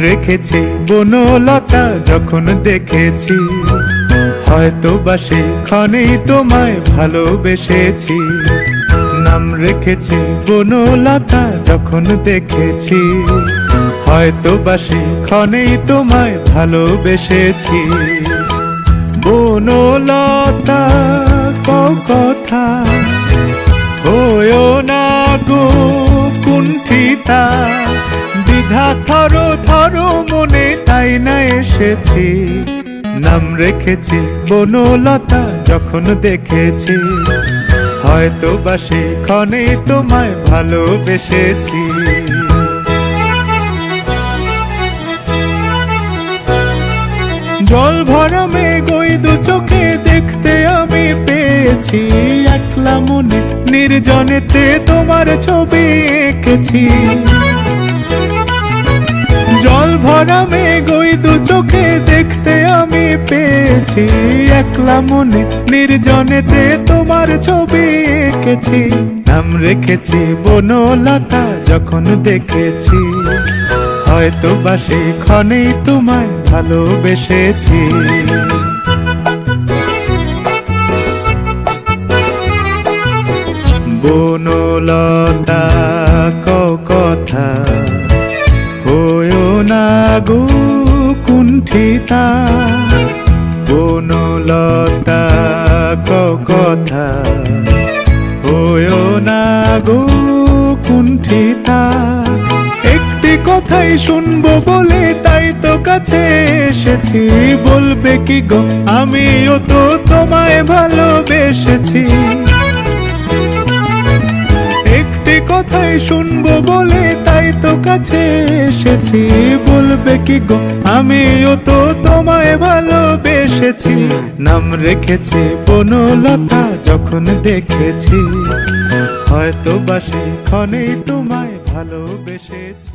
রেখেছি বনলতা যখন দেখেছি, হয়তো বা সেক্ষণেই তোমায় ভালোবেসেছি। নাম রেখেছি বনলতা যখন দেখেছি, হয়তো বা সেক্ষণেই তোমায় ভালোবেসেছি। বনলতা কথা হয়ো না গো কুণ্ঠিতা, দ্বিধা থর থর মনে তাই না এসেছি। নাম রেখেছি বনলতা যখন দেখেছি, হয়তো বা সেক্ষণেই তোমায় ভালোবেসেছি। জল ভরা মেঘ ওই দু চোখে দেখতে আমি পেয়েছি, একলা মনে নির্জনেতে তোমার ছবি এঁকেছি। জল ভরা মেঘ ওই দু চোখে দেখতে আমি পেয়েছি, একলা মনে নির্জনেতে তোমার ছবি এঁকেছি। নাম রেখেছি বনলতা যখন দেখেছি, হয়তো বা সেক্ষণেই তোমায় ভালোবেসেছি। বনলতা কথা হয়ো না গো কুণ্ঠিতা, বনলতা কথা হয়ো না গো কুণ্ঠিতা। একটি কথাই শুনবো বলে তাই তো কাছে এসেছি, বলবে কি গো আমিও তো তোমায় ভালোবেসেছি। একটি কথাই শুনবো বলে তাই তো কাছে এসেছি, বলবে কি গো আমিও তো তোমায় ভালোবেসেছি। নাম রেখেছি বনলতা যখন দেখেছি, হয়তো বা সেক্ষণেই তোমায় ভালোবেসেছি।